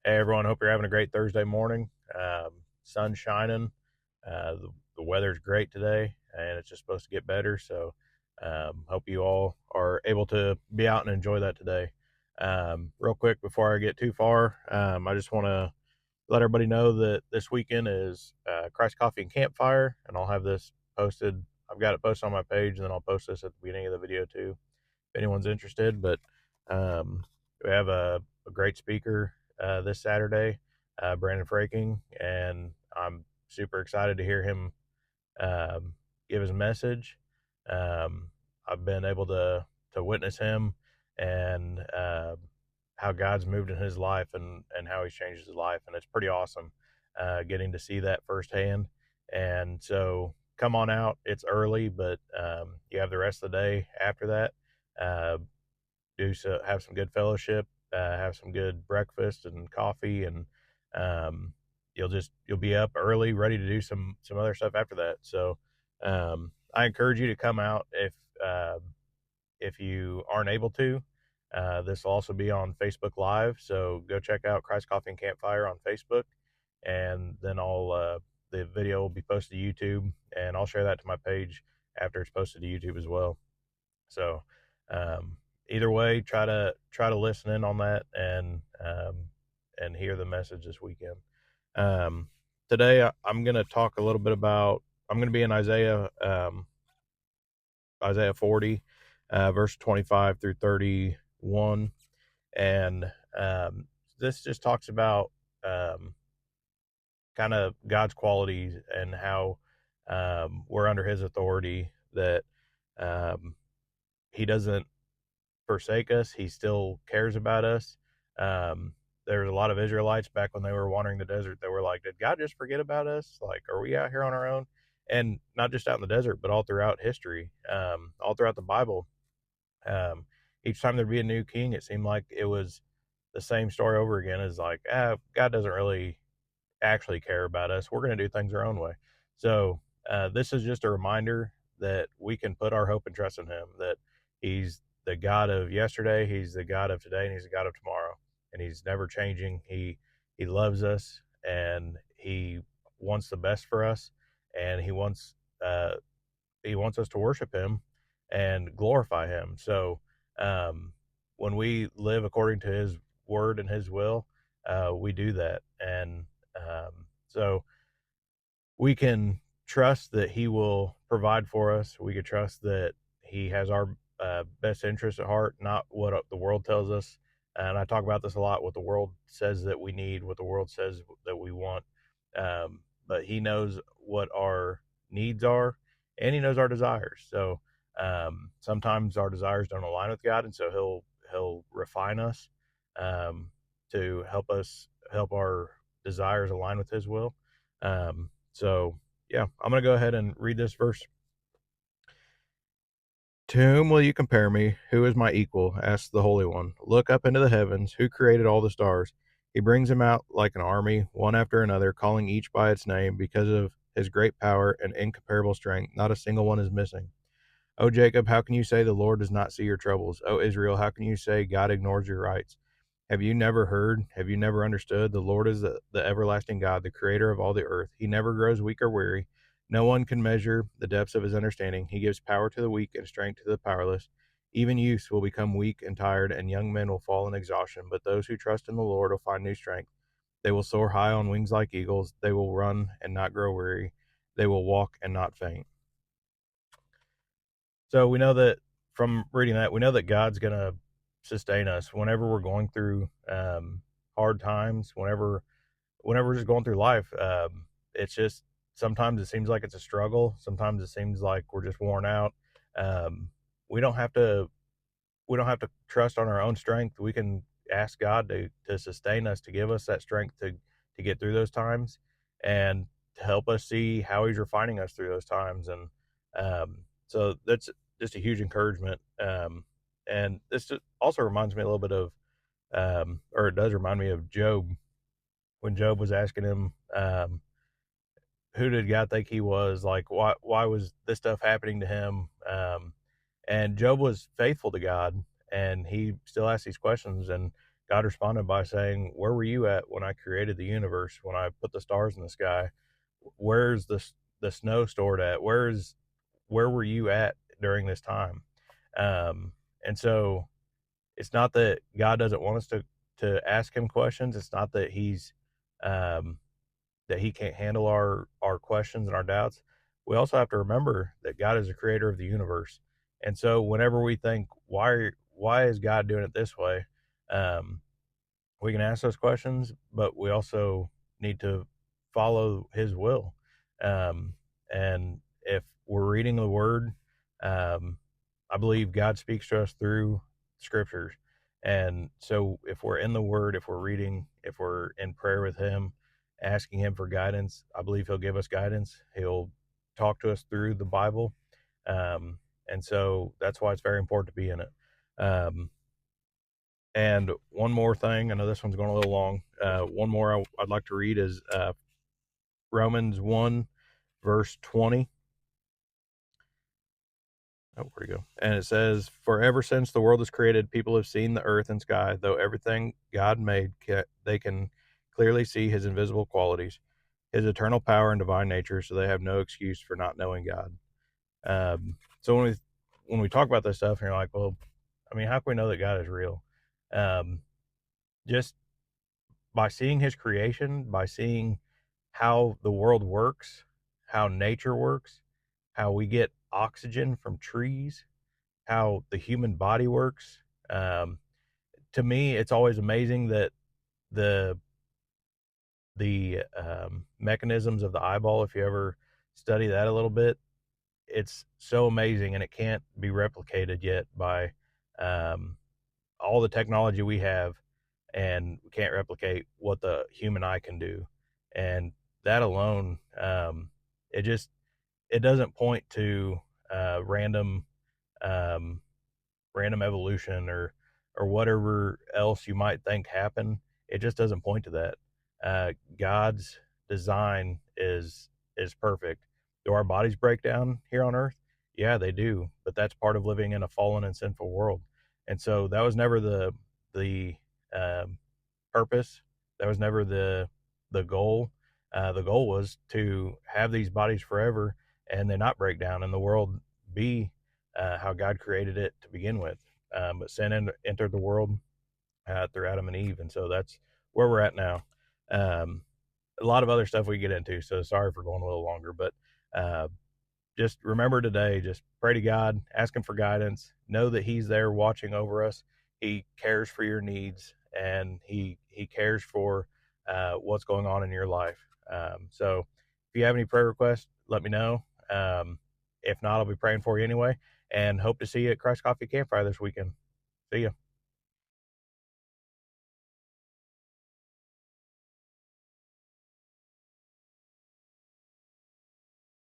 Hey everyone, hope you're having a great Thursday morning. Sun shining. The weather's great today, and it's just supposed to get better. So, hope you all are able to be out and enjoy that today. Real quick before I get too far, I just want to let everybody know that this weekend is Christ Coffee and Campfire, and I'll have this posted. I've got it posted on my page, and then I'll post this at the beginning of the video too, if anyone's interested. But um, we have a great speaker this Saturday, Brandon Fraking, and I'm super excited to hear him um, give his message. Um, I've been able to witness him and how God's moved in his life and how he's changed his life, and it's pretty awesome getting to see that firsthand. And so come on out. It's early, but you have the rest of the day after that. Uh, do so, have some good fellowship, have some good breakfast and coffee, and um, you'll be up early, ready to do some other stuff after that. So I encourage you to come out if you aren't able to. This will also be on Facebook Live, so go check out Christ Coffee and Campfire on Facebook, and then the video will be posted to YouTube, and I'll share that to my page after it's posted to YouTube as well. So um, either way, try to listen in on that and hear the message this weekend. Um, Today I'm going to talk a little bit about. I'm going to be in Isaiah 40, verse 25 through 31, and this just talks about um, kind of God's qualities and how we're under His authority. That um, He doesn't forsake us. He still cares about us. Um, there's a lot of Israelites back when they were wandering the desert that were like, did God just forget about us? Like, are we out here on our own? And not just out in the desert, but all throughout history, all throughout the Bible. Um, each time there'd be a new king, it seemed like it was the same story over again. Is like, God doesn't really actually care about us. We're going to do things our own way. So this is just a reminder that we can put our hope and trust in Him. That He's the God of yesterday, He's the God of today, and He's the God of tomorrow, and He's never changing. He loves us, and He wants the best for us, and uh, He wants us to worship Him and glorify Him. So when we live according to His word and His will, we do that, and so we can trust that He will provide for us. We can trust that He has our best interests at heart, not what the world tells us. And I talk about this a lot: what the world says that we need, what the world says that we want. But He knows what our needs are, and He knows our desires. So sometimes our desires don't align with God, and so He'll refine us um, to help our desires align with His will. So yeah, I'm going to go ahead and read this verse. To whom will you compare me? Who is my equal? Asks the Holy One. Look up into the heavens. Who created all the stars? He brings them out like an army, one after another, calling each by its name because of His great power and incomparable strength. Not a single one is missing. O Jacob, how can you say the Lord does not see your troubles? O Israel, how can you say God ignores your rights? Have you never heard? Have you never understood? The Lord is the everlasting God, the creator of all the earth. He never grows weak or weary. No one can measure the depths of His understanding. He gives power to the weak and strength to the powerless. Even youths will become weak and tired, and young men will fall in exhaustion. But those who trust in the Lord will find new strength. They will soar high on wings like eagles. They will run and not grow weary. They will walk and not faint. So we know that from reading that, we know that God's going to sustain us whenever we're going through hard times, whenever we're just going through life. It's just sometimes it seems like it's a struggle. Sometimes it seems like we're just worn out. Um, we don't have to we don't have to trust on our own strength. We can ask God to sustain us, to give us that strength to get through those times, and to help us see how He's refining us through those times. And so that's just a huge encouragement. And this also reminds me a little bit of, or it does remind me of Job, when Job was asking him, who did God think he was? Like, why was this stuff happening to him? And Job was faithful to God, and he still asked these questions. And God responded by saying, "Where were you at when I created the universe? When I put the stars in the sky? Where's the snow stored at? Where were you at during this time?" Um, and so it's not that God doesn't want us to ask him questions. It's not um, that he can't handle our questions and our doubts. We also have to remember that God is the creator of the universe. And so whenever we think, why is God doing it this way? Um, we can ask those questions, but we also need to follow his will. Um, and if we're reading the word, um, I believe God speaks to us through scriptures. And so if we're in the word, if we're reading, if we're in prayer with him, asking him for guidance, I believe he'll give us guidance. He'll talk to us through the Bible. And so that's why it's very important to be in it. Um, and one more thing, I know this one's going a little long. One more I'd like to read is Romans 1, verse 20. Oh, where'd he go? And it says, "For ever since the world was created, people have seen the earth and sky, though everything God made, they can clearly see his invisible qualities, his eternal power and divine nature, so they have no excuse for not knowing God." So when we talk about this stuff, and you're like, well, I mean, how can we know that God is real? Um, just by seeing his creation, by seeing how the world works, how nature works, how we get oxygen from trees, how the human body works. Um, to me, it's always amazing that the mechanisms of the eyeball, if you ever study that a little bit, it's so amazing, and it can't be replicated yet by um, all the technology we have, and we can't replicate what the human eye can do. And that alone, it just it doesn't point to random um, random evolution or whatever else you might think happened. It just doesn't point to that. God's design is perfect. Do our bodies break down here on Earth? Yeah, they do, but that's part of living in a fallen and sinful world. And so that was never the um, purpose. That was never the goal. The goal was to have these bodies forever and they not break down, and the world be how God created it to begin with. But sin entered the world through Adam and Eve, and so that's where we're at now. Um, a lot of other stuff we get into, so sorry for going a little longer, but uh, just remember today, just pray to God, ask him for guidance, know that he's there watching over us. He cares for your needs, and he cares for what's going on in your life. So if you have any prayer requests, let me know. If not, I'll be praying for you anyway, and hope to see you at Christ Coffee Campfire this weekend. See ya.